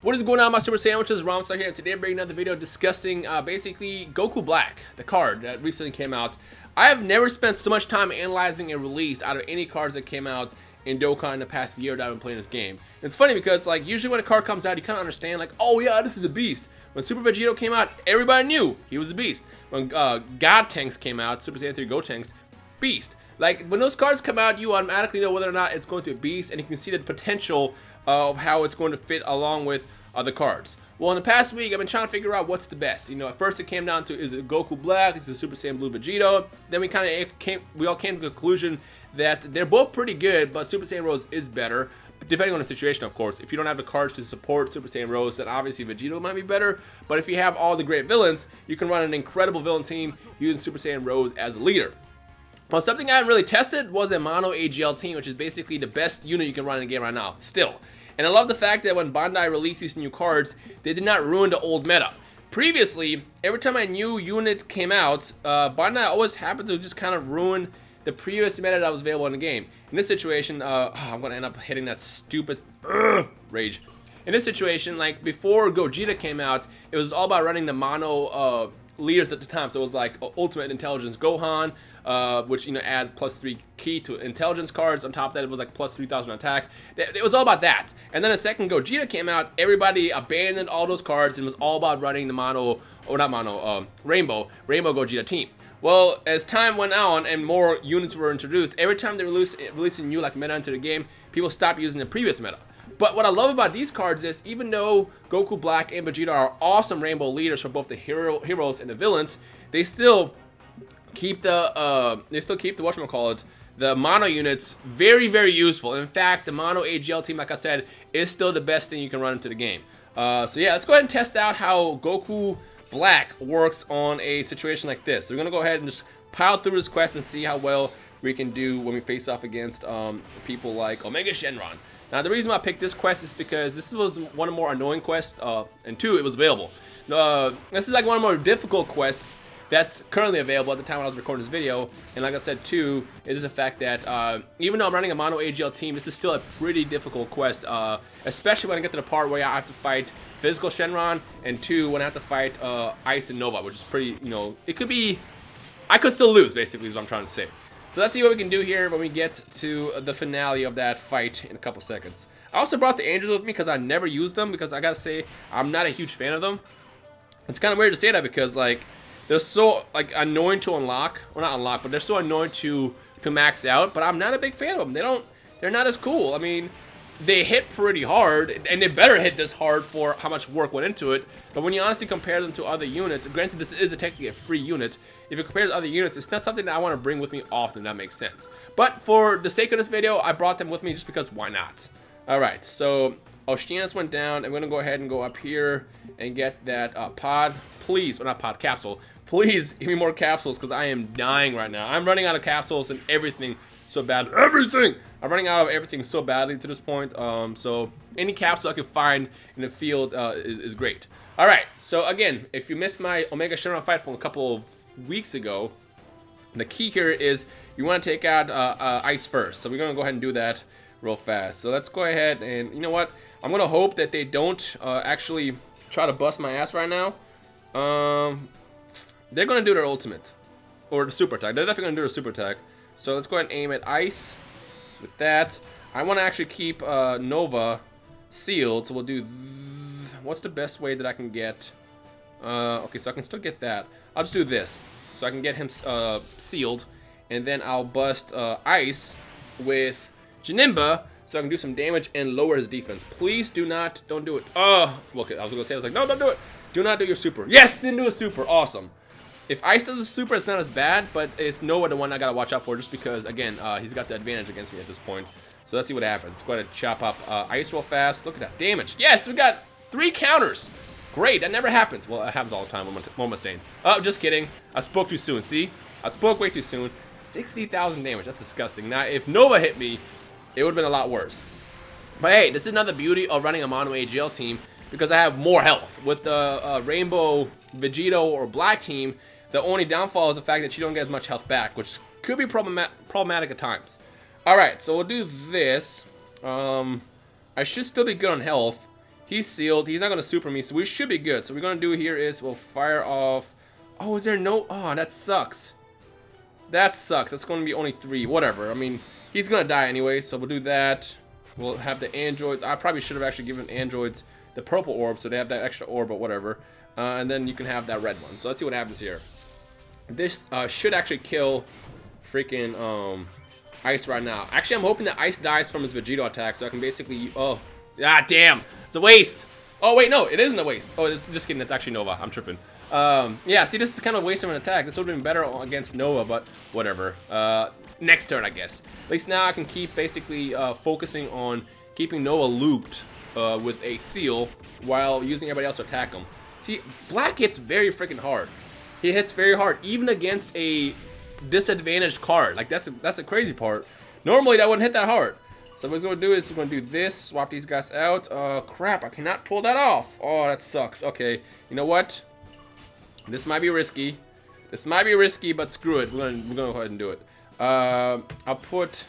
What is going on, my super sandwiches? Rhymestyle here, and today I'm bringing another video discussing basically Goku Black, the card that recently came out. I have never spent so much time analyzing a release out of any cards that came out in Dokkan in the past year that I've been playing this game. And it's funny because like usually when a card comes out, you kind of understand like, oh yeah, this is a beast. When Super Vegito came out, everybody knew he was a beast. When God Tanks came out, Super Saiyan 3 Gotenks, beast. Like when those cards come out, you automatically know whether or not it's going to be a beast, and you can see the potential of how it's going to fit along with other cards. Well, in the past week, I've been trying to figure out what's the best. You know, at first it came down to, is it Goku Black, is it Super Saiyan Blue Vegito? Then we all came to the conclusion that they're both pretty good, but Super Saiyan Rose is better, depending on the situation, of course. If you don't have the cards to support Super Saiyan Rose, then obviously Vegito might be better. But if you have all the great villains, you can run an incredible villain team using Super Saiyan Rose as a leader. Well, something I haven't really tested was a MONO-AGL team, which is basically the best unit you can run in the game right now, still. And I love the fact that when Bandai released these new cards, they did not ruin the old meta. Previously, every time a new unit came out, Bandai always happened to just kind of ruin the previous meta that was available in the game. In this situation, I'm going to end up hitting that stupid rage. In this situation, like before Gogeta came out, it was all about running the mono leaders at the time. So it was like Ultimate Intelligence Gohan, which, you know, add +3 key to intelligence cards. On top of that, it was like plus 3,000 attack. It was all about that. And then the second Gogeta came out, everybody abandoned all those cards and was all about running the Rainbow Gogeta team. Well, as time went on and more units were introduced, every time they released a new like meta into the game, people stopped using the previous meta. But what I love about these cards is, even though Goku Black and Vegeta are awesome rainbow leaders for both the heroes and the villains, they still keep the whatchamacallit, the mono units very, very useful. And in fact, the MONO-AGL team, like I said, is still the best thing you can run into the game. So yeah, let's go ahead and test out how Goku Black works on a situation like this. So we're gonna go ahead and just pile through this quest and see how well we can do when we face off against people like Omega Shenron. Now, the reason why I picked this quest is because this was one of the more annoying quests, and two, it was available. This is like one of the more difficult quests that's currently available at the time when I was recording this video. And like I said, two, is the fact that even though I'm running a MONO-AGL team, this is still a pretty difficult quest, especially when I get to the part where I have to fight physical Shenron, and two, when I have to fight Ice and Nova, which is pretty, you know, it could be, I could still lose, basically, is what I'm trying to say. So let's see what we can do here when we get to the finale of that fight in a couple seconds. I also brought the Angels with me because I never used them, because I gotta say, I'm not a huge fan of them. It's kind of weird to say that because like they're so like annoying to unlock, well not unlock, but they're so annoying to max out. But I'm not a big fan of them. They're not as cool. I mean, they hit pretty hard, and they better hit this hard for how much work went into it. But when you honestly compare them to other units, granted this is technically a free unit, if you compare it to other units, it's not something that I want to bring with me often, that makes sense. But for the sake of this video, I brought them with me just because why not? Alright, so Oceanus went down. I'm going to go ahead and go up here and get that pod. Please, well not pod, capsule. Please give me more capsules because I am dying right now. I'm running out of capsules and everything so bad. Everything! I'm running out of everything so badly to this point. So any capsule I can find in the field is great. Alright, so again, if you missed my Omega Shenron fight from a couple of weeks ago, the key here is you want to take out Ice first. So we're going to go ahead and do that real fast. So let's go ahead and, you know what? I'm going to hope that they don't actually try to bust my ass right now. They're going to do their ultimate. Or the super attack. They're definitely going to do a super attack. So let's go ahead and aim at Ice. With that, I want to actually keep Nova sealed. So we'll do... what's the best way that I can get... okay, so I can still get that. I'll just do this. So I can get him sealed. And then I'll bust Ice with Janemba, so I can do some damage and lower his defense. Please don't do it. Oh, okay, I was gonna say, I was like, no, don't do it. Do not do your super. Yes, didn't do a super, awesome. If Ice does a super, it's not as bad, but it's Noah the one I gotta watch out for, just because, again, he's got the advantage against me at this point. So let's see what happens. Let's go ahead and chop up Ice real fast. Look at that damage. Yes, we got 3 counters. Great, that never happens. Well, it happens all the time. What am I saying? Oh, just kidding. I spoke too soon. See? I spoke way too soon. 60,000 damage. That's disgusting. Now, if Nova hit me, it would have been a lot worse. But hey, this is another beauty of running a MONO-AGL team, because I have more health. With the Rainbow, Vegito, or Black team, the only downfall is the fact that you don't get as much health back, which could be problematic at times. Alright, so we'll do this. I should still be good on health. He's sealed. He's not going to super me, so we should be good. So what we're going to do here is we'll fire off... Oh, is there no... Oh, that sucks. That sucks. That's going to be only 3. Whatever. I mean, he's going to die anyway, so we'll do that. We'll have the androids. I probably should have actually given androids the purple orb, so they have that extra orb, but whatever. And then you can have that red one. So let's see what happens here. This should actually kill freaking Ice right now. Actually, I'm hoping that Ice dies from his Vegito attack, so I can basically... Oh, ah, damn. It's a waste. Oh, wait, no, it isn't a waste. Oh, it's just kidding. It's actually Nova. I'm tripping. Yeah, see, this is kind of a waste of an attack. This would have been better against Nova, but whatever. Next turn, I guess. At least now I can keep basically focusing on keeping Nova looped with a seal while using everybody else to attack him. See, Black hits very freaking hard. He hits very hard, even against a disadvantaged card. Like, that's a crazy part. Normally, that wouldn't hit that hard. So what he's going to do is he's going to do this, swap these guys out. Crap, I cannot pull that off. Oh, that sucks. Okay, you know what? This might be risky. This might be risky, but screw it. We're gonna go ahead and do it. I'll put...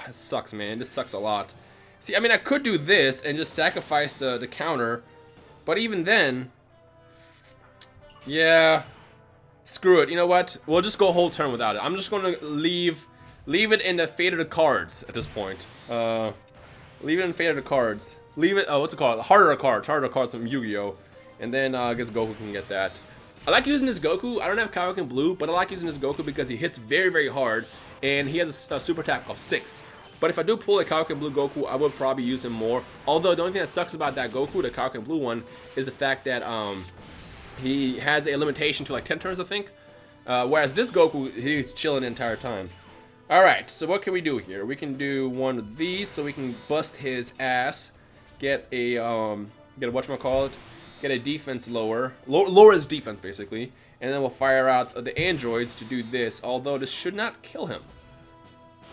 This sucks, man. This sucks a lot. See, I mean, I could do this and just sacrifice the counter, but even then... Yeah... Screw it. You know what? We'll just go a whole turn without it. I'm just going to leave it in the fate of the cards at this point. Leave it in fate of the cards. Leave it... Oh, what's it called? Harder cards from Yu-Gi-Oh! And then I guess Goku can get that. I like using this Goku. I don't have Kaioken Blue, but I like using this Goku because he hits very, very hard, and he has a super attack of 6. But if I do pull a Kaioken Blue Goku, I would probably use him more. Although the only thing that sucks about that Goku, the Kaioken Blue one, is the fact that he has a limitation to like 10 turns, I think. Whereas this Goku, he's chilling the entire time. Alright, so what can we do here? We can do one of these so we can bust his ass. Get a whatchamacallit? Get a defense lower his defense basically, and then we'll fire out the androids to do this, although this should not kill him.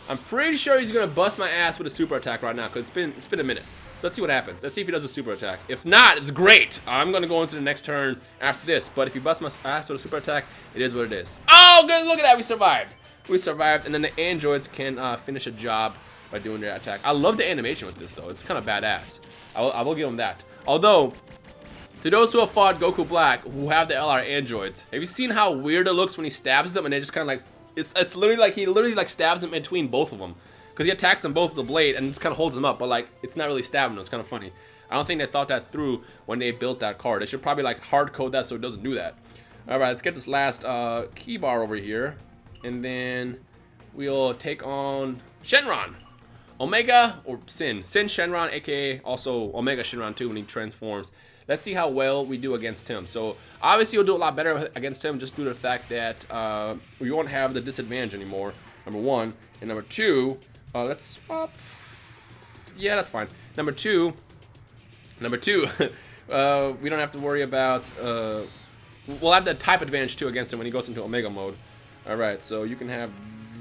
I'm pretty sure he's gonna bust my ass with a super attack right now, because it's been a minute. So let's see what happens. Let's see if he does a super attack. If not, it's great. I'm gonna go into the next turn after this, but if he busts my ass with a super attack, it is what it is. Oh, good, look at that, we survived. We survived, and then the androids can finish a job by doing their attack. I love the animation with this though, it's kind of badass. I will give them that. Although, to those who have fought Goku Black, who have the LR androids, have you seen how weird it looks when he stabs them and they just kind of like, it's literally like he like stabs them in between both of them. Because he attacks them both with the blade and just kind of holds them up, but like, it's not really stabbing them, it's kind of funny. I don't think they thought that through when they built that card. They should probably like hard code that so it doesn't do that. Alright, let's get this last key bar over here. And then we'll take on Shenron. Omega or Sin Shenron, aka also Omega Shenron too when he transforms. Let's see how well we do against him. So obviously you'll do a lot better against him just due to the fact that we won't have the disadvantage anymore, number one. And number two, let's swap. Yeah, that's fine. Number two, we don't have to worry about, we'll have the type advantage too against him when he goes into Omega mode. Alright, so you can have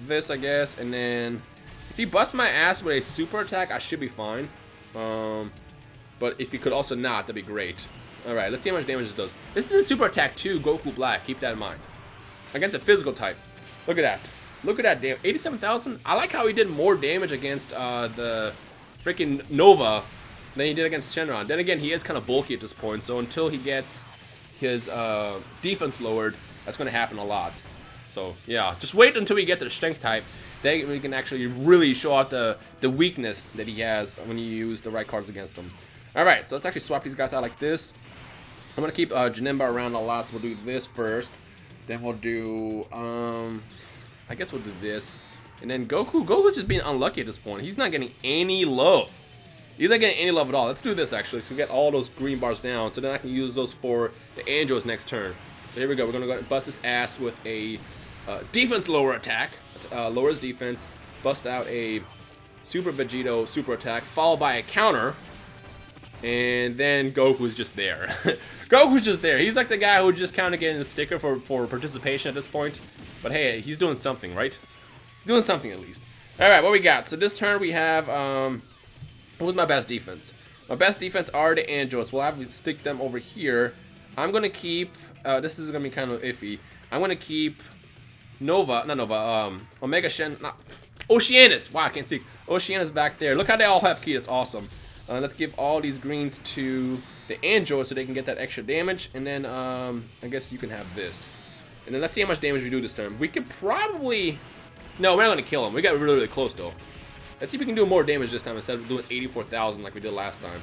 this, I guess, and then if he busts my ass with a super attack, I should be fine. But if he could also not, that'd be great. Alright, let's see how much damage this does. This is a super attack too, Goku Black, keep that in mind. Against a physical type. Look at that. Look at that damage. 87,000? I like how he did more damage against the freaking Nova than he did against Shenron. Then again, he is kind of bulky at this point, so until he gets his defense lowered, that's going to happen a lot. So, yeah, just wait until we get to the strength type. Then we can actually really show out the weakness that he has when you use the right cards against him. Alright, so let's actually swap these guys out like this. I'm going to keep Janemba around a lot, so we'll do this first. Then we'll do, I guess we'll do this. And then Goku's just being unlucky at this point. He's not getting any love. He's not getting any love at all. Let's do this actually, so we get all those green bars down, so then I can use those for the androids next turn. So here we go, we're going to go ahead and bust his ass with a defense lower attack. Lower his defense, bust out a Super Vegito super attack, followed by a counter. And then Goku's just there. Goku's just there. He's like the guy who just kind of getting the sticker for participation at this point. But hey, he's doing something, right? He's doing something at least. Alright, what we got? So this turn we have, what was my best defense? My best defense are the androids. We'll have to stick them over here. I'm going to keep, this is going to be kind of iffy. I'm going to keep Omega Oceanus. Wow, I can't speak. Oceanus back there. Look how they all have key. That's awesome. Let's give all these greens to the android so they can get that extra damage. And then I guess you can have this. And then let's see how much damage we do this turn. We could probably... No, we're not going to kill him. We got really, really close, though. Let's see if we can do more damage this time instead of doing 84,000 like we did last time.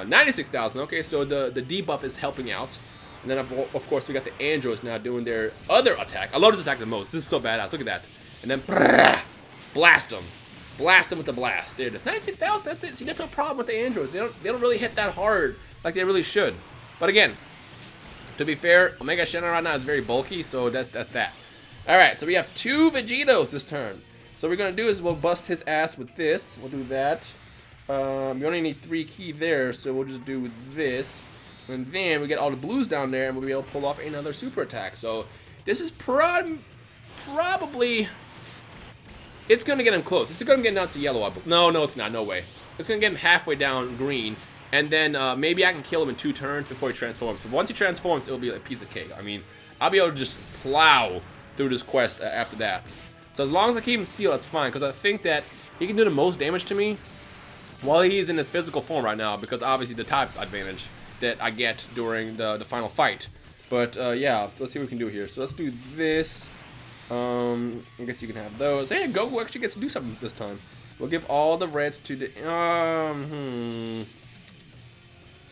96,000. Okay, so the debuff is helping out. And then, of course, we got the androids now doing their other attack. I love this attack the most. This is so badass. Look at that. And then, blast them. Blast them with the blast. There it is. 96,000. That's it. See, that's no problem with the androids. They don't really hit that hard like they really should. But again, to be fair, Omega Shenron right now is very bulky, so that's that. All right, so we have 2 Vegetos this turn. So what we're gonna do is we'll bust his ass with this. We'll do that. We only need 3 key there, so we'll just do this. And then we get all the blues down there, and we'll be able to pull off another super attack. So this is probably... It's going to get him close. It's going to get him down to yellow. No, it's not. No way. It's going to get him halfway down green. And then maybe I can kill him in 2 turns before he transforms. But once he transforms, it'll be like a piece of cake. I mean, I'll be able to just plow through this quest after that. So as long as I keep him sealed, that's fine. Because I think that he can do the most damage to me while he's in his physical form right now. Because obviously the type advantage that I get during the final fight. But yeah, let's see what we can do here. So let's do this. I guess you can have those. Hey, Goku actually gets to do something this time. We'll give all the reds to the...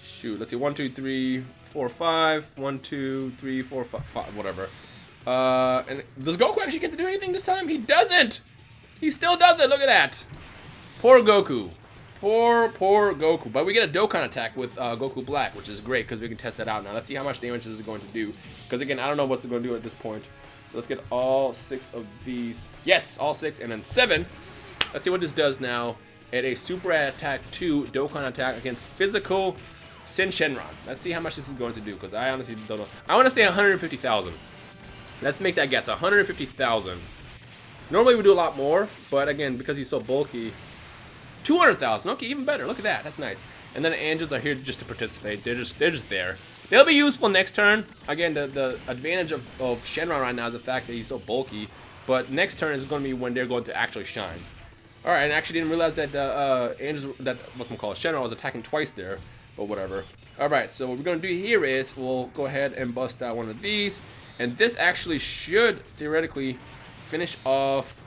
Shoot, let's see. 1, 2, 3, 4, 5. 1, 2, 3, 4, 5, whatever. And does Goku actually get to do anything this time? He doesn't! He still doesn't! Look at that! Poor Goku. Poor Goku. But we get a Dokkan attack with Goku Black, which is great because we can test that out now. Let's see how much damage this is going to do. Because again, I don't know what's going to do at this point. So let's get all 6 of these. Yes, all 6, and then 7. Let's see what this does now. At a super attack 2 Dokkan attack against physical Shenron. Let's see how much this is going to do, because I honestly don't know. I want to say 150,000. Let's make that guess. 150,000. Normally we do a lot more, but again, because he's so bulky, 200,000. Okay, even better. Look at that. That's nice. And then the angels are here just to participate. They're just there. They'll be useful next turn. Again, the advantage of Shenron right now is the fact that he's so bulky. But next turn is going to be when they're going to actually shine. All right, and I actually didn't realize that angels, that Shenron was attacking twice there. But whatever. All right, so what we're going to do here is we'll go ahead and bust out one of these. And this actually should theoretically finish off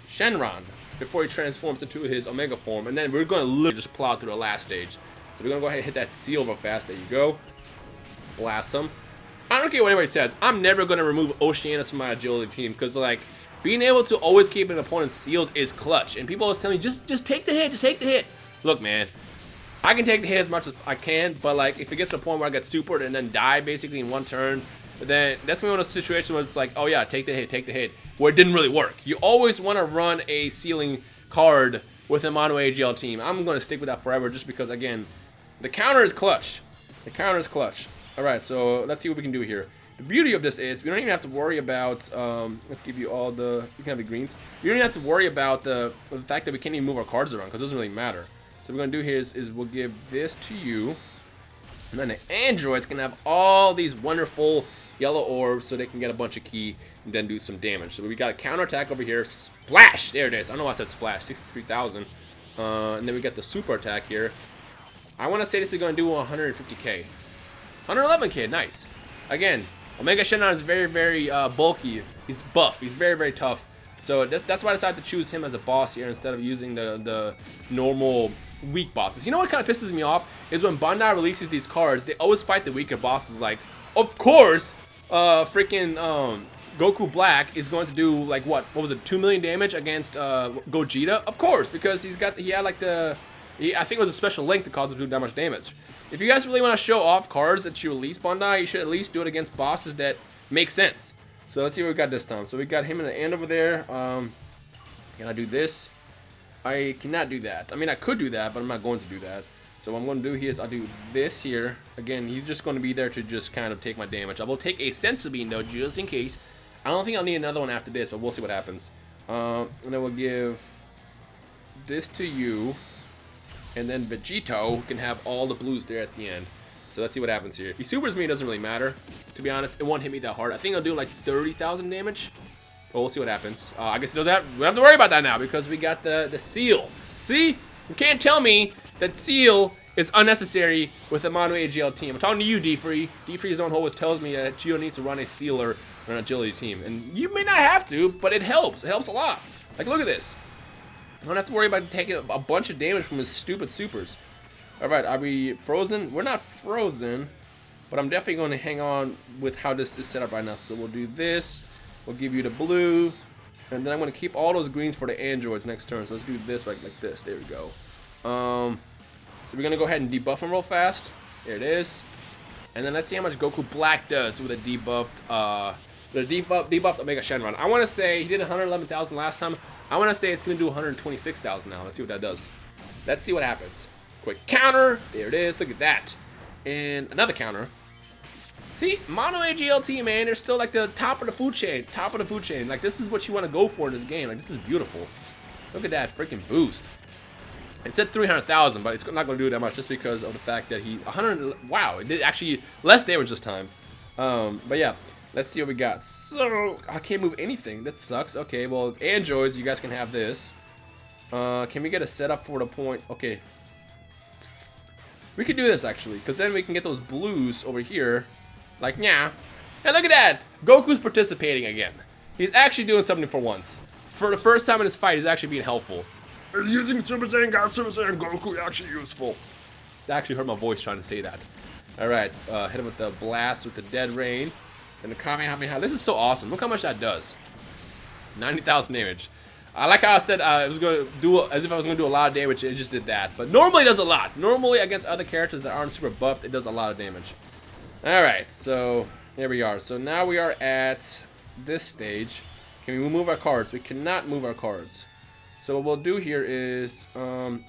Shenron before he transforms into his Omega form. And then we're going to literally just plow through the last stage. So we're going to go ahead and hit that seal real fast. There you go. Blast him. I don't care what anybody says. I'm never going to remove Oceanus from my agility team. Because, like, being able to always keep an opponent sealed is clutch. And people always tell me, just take the hit. Just take the hit. Look, man. I can take the hit as much as I can. But, like, if it gets to a point where I get supered and then die basically in one turn, then that's one of those situations where it's like, oh, yeah, take the hit. Where it didn't really work. You always want to run a sealing card with a MONO-AGL team. I'm going to stick with that forever just because, again, the counter is clutch. The counter is clutch. All right, so let's see what we can do here. The beauty of this is we don't even have to worry about, let's give you all the, you can have the greens. You don't even have to worry about the fact that we can't even move our cards around because it doesn't really matter. So what we're going to do here is we'll give this to you. And then the androids can have all these wonderful yellow orbs so they can get a bunch of key and then do some damage. So we got a counterattack over here. Splash! There it is. I don't know why I said splash. 63,000. And then we got the super attack here. I want to say this is going to do 150k. 111k. Nice. Again, Omega Shenron is very, very bulky. He's buff. He's very, very tough. So that's why I decided to choose him as a boss here instead of using the normal weak bosses. You know what kind of pisses me off is when Bandai releases these cards, they always fight the weaker bosses. Like, of course, freaking Goku Black is going to do like what was it, 2 million damage against Gogeta? Of course, because he had like I think it was a special link that caused him to do that much damage. If you guys really want to show off cards that you release, Bandai, you should at least do it against bosses that make sense. So let's see what we got this time. So we got him in the end over there. Can I do this? I cannot do that. I mean, I could do that, but I'm not going to do that. So what I'm going to do here is I'll do this here. Again, he's just going to be there to just kind of take my damage. I will take a Senzu Bean, though, just in case. I don't think I'll need another one after this, but we'll see what happens. And then we'll give this to you. And then Vegito can have all the blues there at the end. So let's see what happens here. If he supers me, it doesn't really matter. To be honest, it won't hit me that hard. I think I'll do like 30,000 damage. But we'll see what happens. I guess we don't have to worry about that now because we got the seal. See? You can't tell me that Seal is unnecessary with a MONO-AGL team. I'm talking to you, D-Free. D-Free's own always tells me that you don't need to run a Seal or an agility team. And you may not have to, but it helps. It helps a lot. Like, look at this. I don't have to worry about taking a bunch of damage from his stupid supers. Alright, are we frozen? We're not frozen, but I'm definitely going to hang on with how this is set up right now. So we'll do this. We'll give you the blue. And then I'm going to keep all those greens for the androids next turn. So let's do this right like this. There we go. So we're going to go ahead and debuff him real fast. There it is. And then let's see how much Goku Black does with a debuffed, debuffed Omega Shenron. I want to say he did 111,000 last time. I want to say it's going to do 126,000 now. Let's see what that does. Let's see what happens. Quick counter. There it is. Look at that. And another counter. See, MONO-AGL team, man, they're still like the top of the food chain. Top of the food chain. Like, this is what you want to go for in this game. Like, this is beautiful. Look at that freaking boost. It said 300,000, but it's not going to do that much just because of the fact that he 100. Wow, it did actually less damage this time. But yeah, let's see what we got. So I can't move anything. That sucks. Okay, well, androids, you guys can have this. Can we get a setup for the point? Okay, we could do this actually, because then we can get those blues over here. Like, yeah. And look at that! Goku's participating again. He's actually doing something for once. For the first time in this fight, he's actually being helpful. Is using Super Saiyan God, Super Saiyan Goku actually useful? I actually heard my voice trying to say that. Alright, hit him with the blast with the dead rain. And the Kamehameha. This is so awesome. Look how much that does. 90,000 damage. I like how I said I was going to do, as if I was going to do a lot of damage, it just did that. But normally it does a lot. Normally against other characters that aren't super buffed, it does a lot of damage. Alright, so here we are. So now we are at this stage. Can we move our cards? We cannot move our cards. So what we'll do here is,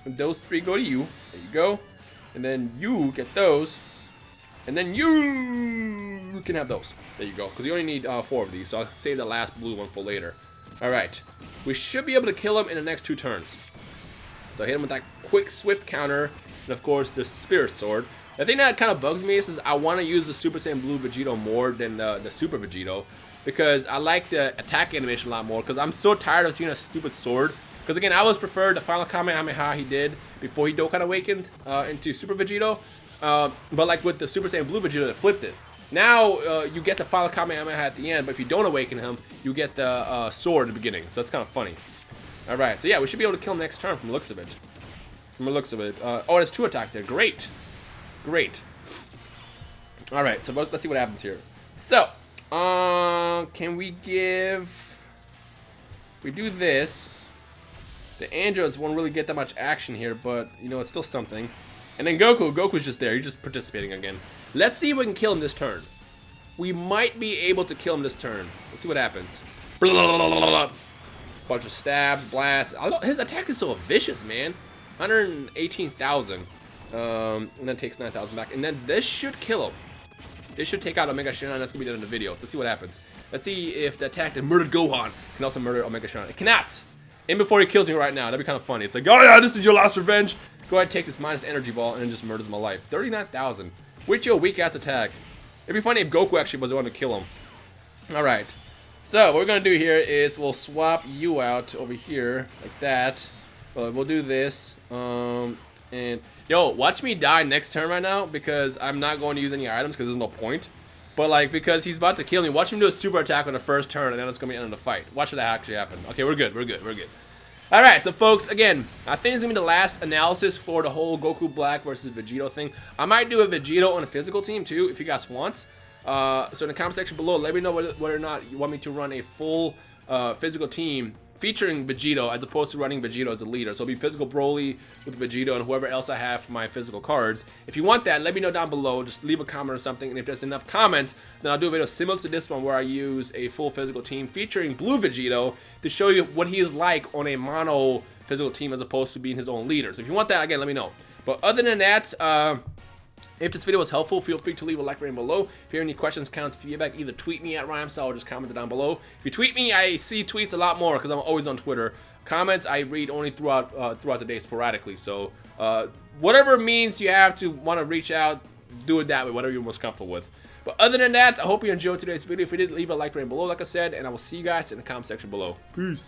those three go to you. There you go. And then you get those. And then you can have those. There you go. Because you only need 4 of these. So I'll save the last blue one for later. Alright. We should be able to kill him in the next 2 turns. So hit him with that quick, swift counter. And of course, the Spirit Sword. The thing that kind of bugs me is I want to use the Super Saiyan Blue Vegito more than the Super Vegito. Because I like the attack animation a lot more. Because I'm so tired of seeing a stupid sword. Because again, I always preferred the final Kamehameha he did before he Dokkan awakened into Super Vegito. But like with the Super Saiyan Blue Vegito, it flipped it. Now you get the final Kamehameha at the end, but if you don't awaken him, you get the sword at the beginning. So that's kind of funny. Alright, so yeah, we should be able to kill him next turn from the looks of it. From the looks of it. Oh, there's 2 attacks there. Great. Great. Alright, so let's see what happens here. So, can we give... We do this. The androids won't really get that much action here, but, you know, it's still something. And then Goku's just there. He's just participating again. Let's see if we can kill him this turn. We might be able to kill him this turn. Let's see what happens. Bunch of stabs, blasts. His attack is so vicious, man. 118,000. And then takes 9,000 back. And then this should kill him. This should take out Omega Shenron. That's going to be done in the video. So let's see what happens. Let's see if the attack that murdered Gohan can also murder Omega Shenron. It cannot. And before he kills me right now, that'd be kind of funny. It's like, oh yeah, this is your last revenge. Go ahead and take this minus energy ball and then just murders my life. 39,000. With your weak ass attack. It'd be funny if Goku actually was the one to kill him. Alright. So what we're gonna do here is we'll swap you out over here like that. We'll do this. And yo, watch me die next turn right now because I'm not going to use any items because there's no point. But like because he's about to kill me, watch him do a super attack on the first turn and then it's gonna be the end of the fight. Watch that actually happen. Okay, we're good. We're good. We're good. Alright, so folks, again, I think it's going to be the last analysis for the whole Goku Black versus Vegito thing. I might do a Vegito on a physical team too, if you guys want. So in the comment section below, let me know whether or not you want me to run a full physical team featuring Vegito as opposed to running Vegito as a leader. So it'll be physical Broly with Vegito and whoever else I have for my physical cards. If you want that, let me know down below. Just leave a comment or something, and if there's enough comments, then I'll do a video similar to this one where I use a full physical team featuring Blue Vegito to show you what he is like on a mono physical team as opposed to being his own leader. So if you want that, again, let me know. But other than that, if this video was helpful, feel free to leave a like rating below. If you have any questions, comments, feedback, either tweet me at Rhymestyle or just comment it down below. If you tweet me, I see tweets a lot more because I'm always on Twitter. Comments I read only throughout the day sporadically. So whatever means you have to want to reach out, do it that way, whatever you're most comfortable with. But other than that, I hope you enjoyed today's video. If you did, leave a like rating below, like I said, and I will see you guys in the comment section below. Peace.